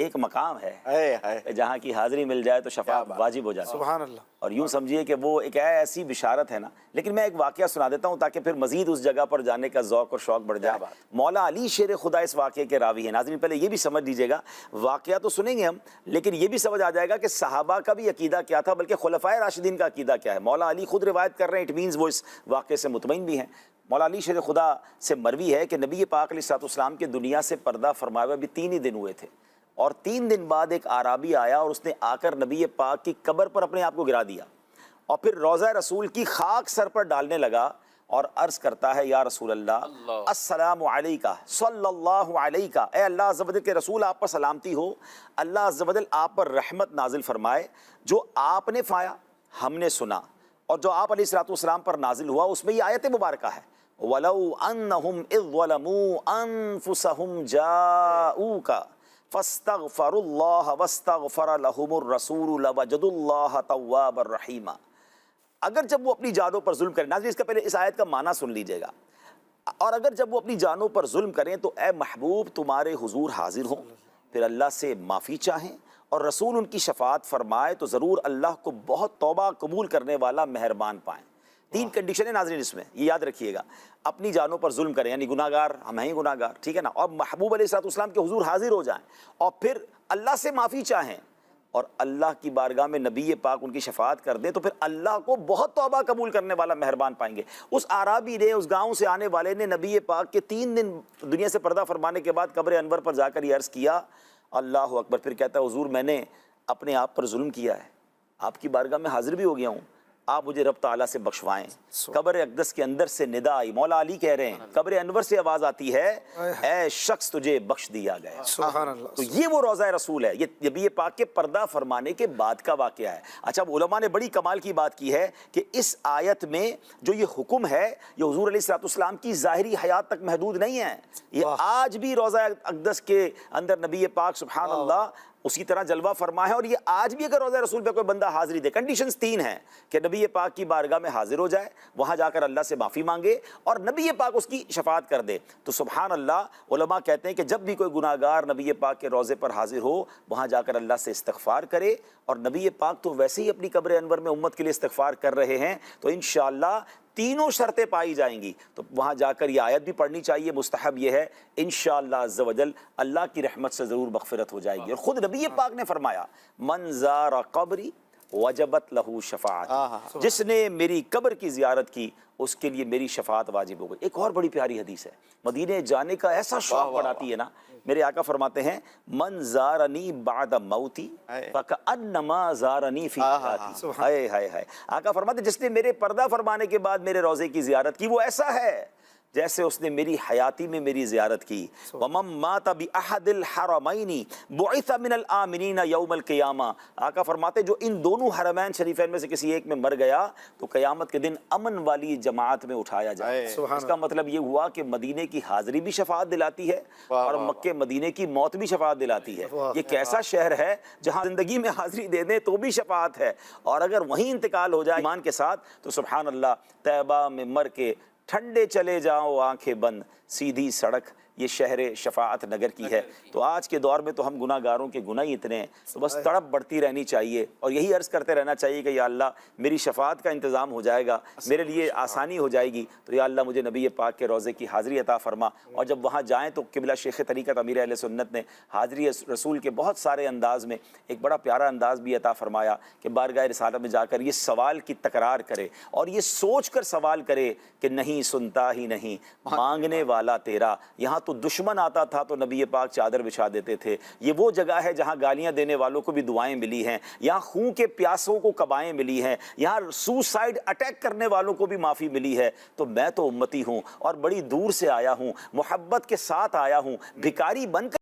ایک مقام ہے جہاں کی حاضری مل جائے تو شفاعت واجب ہو جاتی ہے۔ سبحان اللہ۔ اور یوں سمجھیے کہ وہ ایک ایسی بشارت ہے نا۔ لیکن میں ایک واقعہ سنا دیتا ہوں تاکہ پھر مزید اس جگہ پر جانے کا ذوق اور شوق بڑھ جائے۔ مولا علی شیر خدا اس واقعے کے راوی ہیں۔ ناظرین پہلے یہ بھی سمجھ لیجئے گا، واقعہ تو سنیں گے ہم، لیکن یہ بھی سمجھ آ جائے گا کہ صحابہ کا بھی عقیدہ کیا تھا، بلکہ خلفائے راشدین کا عقیدہ کیا ہے۔ مولا علی خود روایت کر رہے ہیں، اٹ مینز وہ اس واقعے سے مطمئن بھی ہیں۔ مولا علی شیر خدا سے مروی ہے کہ نبی پاک علیہ السلام کے دنیا سے پردہ فرمائے ہوئے بھی 3 ہی دن ہوئے تھے، اور 3 دن بعد ایک اعرابی آیا اور اس نے آ کر نبی پاک کی قبر پر اپنے آپ کو گرا دیا، اور پھر روضہ رسول کی خاک سر پر ڈالنے لگا اور عرض کرتا ہے یا رسول اللہ السلام علیکہ صلی اللہ علیکہ، اے اللہ عز و جل کے رسول آپ پر سلامتی ہو، اللہ عز و جل آپ پر رحمت نازل فرمائے۔ جو آپ نے فرمایا ہم نے سنا، اور جو آپ علیہ السلام پر نازل ہوا اس میں یہ آیت مبارکہ ہے وَلَوْ أَنَّهُمْ إِذْ ظَلَمُوا أَنفُسَهُمْ جَاءُوكَ فَاسْتَغْفَرُوا اللَّهَ وَاسْتَغْفَرَ لَهُمُ الرَّسُولُ لَوَجَدُوا اللَّهَ تَوَّابًا رَحِيمًا۔ اگر جب وہ اپنی جانوں پر ظلم کریں، ناظرین اس کا پہلے اس آیت کا معنی سن لیجئے گا، اور اگر جب وہ اپنی جانوں پر ظلم کریں تو اے محبوب تمہارے حضور حاضر ہوں، پھر اللہ سے معافی چاہیں اور رسول ان کی شفاعت فرمائے تو ضرور اللہ کو بہت توبہ قبول کرنے والا مہربان پائیں۔ 3 کنڈیشنیں ناظرین اس میں، یہ یاد رکھیے گا۔ اپنی جانوں پر ظلم کریں، یعنی گناہ گار ہم ہیں گناہ گار، ٹھیک ہے نا، اور محبوب علیہ السلام کے حضور حاضر ہو جائیں، اور پھر اللہ سے معافی چاہیں اور اللہ کی بارگاہ میں نبی پاک ان کی شفاعت کر دیں تو پھر اللہ کو بہت توبہ قبول کرنے والا مہربان پائیں گے۔ اس اعرابی نے، اس گاؤں سے آنے والے نے نبی پاک کے 3 دن دنیا سے پردہ فرمانے کے بعد قبر انور پر جا کر یہ عرض کیا اللہ اکبر، پھر کہتا ہے حضور میں نے اپنے آپ پر ظلم کیا ہے، آپ کی بارگاہ میں حاضر بھی ہو گیا ہوں، آپ مجھے رب تعالیٰ سے بخشوائیں۔ قبر اقدس کے اندر سے ندا آئی، مولا علی کہہ رہے ہیں قبر انور سے آواز آتی ہے اے شخص تجھے بخش دیا گیا۔ سبحان اللہ۔ تو یہ وہ روضہ رسول ہے، یہ نبی پاک کے پردہ فرمانے کے بعد کا واقعہ ہے۔ اچھا علماء نے بڑی کمال کی بات کی ہے کہ اس آیت میں جو یہ حکم ہے یہ حضور علیہ السلام کی ظاہری حیات تک محدود نہیں ہے، یہ آج بھی روضہ اقدس کے اندر نبی پاک سبحان اللہ اسی طرح جلوہ فرما ہے، اور یہ آج بھی اگر روضہ رسول پہ کوئی بندہ حاضری دے، کنڈیشنز 3 ہیں کہ نبی پاک کی بارگاہ میں حاضر ہو جائے، وہاں جا کر اللہ سے معافی مانگے اور نبی پاک اس کی شفاعت کر دے۔ تو سبحان اللہ علماء کہتے ہیں کہ جب بھی کوئی گناہ گار نبی پاک کے روضے پر حاضر ہو وہاں جا کر اللہ سے استغفار کرے، اور نبی پاک تو ویسے ہی اپنی قبر انور میں امت کے لیے استغفار کر رہے ہیں، تو انشاءاللہ 3 شرطیں پائی جائیں گی، تو وہاں جا کر یہ آیت بھی پڑھنی چاہیے، مستحب یہ ہے، انشاءاللہ عز و جل اللہ کی رحمت سے ضرور مغفرت ہو جائے گی۔ اور خود نبی پاک نے فرمایا من زار قبری وجبت لہو شفاعت، جس نے میری قبر کی زیارت کی اس کے لیے میری شفاعت واجب ہو گئی۔ ایک اور بڑی پیاری حدیث ہے، مدینے جانے کا ایسا شوق بڑھاتی ہے نا، میرے آقا فرماتے ہیں من زارنی بعد موتی فکأنما زارنی فی حیاتی۔ ہائے ہائے ہائے، آقا فرماتے ہیں جس نے میرے پردہ فرمانے کے بعد میرے روضے کی زیارت کی وہ ایسا ہے جیسے اس نے میری حیاتی میں میری زیارت کی۔ وَمَن مَاتَ بِأَحَدِ الْحَرَمَيْنِ بُعِثَ مِنَ الْآمِنِينَ يَوْمَ الْقِيَامَةِ، آقا فرماتے جو ان دونوں حرمین شریفین میں سے کسی ایک میں مر گیا تو قیامت کے دن امن والی جماعت میں اٹھایا جائے۔ اس کا مطلب یہ ہوا کہ مدینے کی حاضری بھی شفاعت دلاتی ہے اور مکہ مدینے کی موت بھی شفاعت دلاتی ہے۔ یہ کیسا شہر ہے جہاں زندگی میں حاضری دے دیں تو بھی شفاعت ہے، اور اگر وہیں انتقال ہو جائے ایمان کے ساتھ تو سبحان اللہ طیبہ میں مر کے ٹھنڈے چلے جاؤ آنکھیں بند، سیدھی سڑک یہ شہر شفاعت نگر کی ہے۔ تو آج کے دور میں تو ہم گناہ گاروں کے گناہ ہی اتنے ہیں، تو بس تڑپ بڑھتی رہنی چاہیے اور یہی عرض کرتے رہنا چاہیے کہ یا اللہ میری شفاعت کا انتظام ہو جائے گا، میرے لیے آسانی ہو جائے گی، تو یا اللہ مجھے نبی پاک کے روضے کی حاضری عطا فرما۔ اور جب وہاں جائیں تو قبلہ شیخ طریقت امیر اہل سنت نے حاضری رسول کے بہت سارے انداز میں ایک بڑا پیارا انداز بھی عطا فرمایا کہ بارگاہ رسالت میں جا کر یہ سوال کی تکرار کرے اور یہ سوچ کر سوال کرے کہ نہیں سنتا ہی نہیں مانگنے والا تیرا۔ یہاں تو دشمن آتا تھا تو نبی پاک چادر بچھا دیتے تھے، یہ وہ جگہ ہے جہاں گالیاں دینے والوں کو بھی دعائیں ملی ہیں، یہاں خون کے پیاسوں کو قبائیں ملی ہیں، یہاں سوسائڈ اٹیک کرنے والوں کو بھی معافی ملی ہے۔ تو میں تو امتی ہوں اور بڑی دور سے آیا ہوں، محبت کے ساتھ آیا ہوں، بھکاری بن کر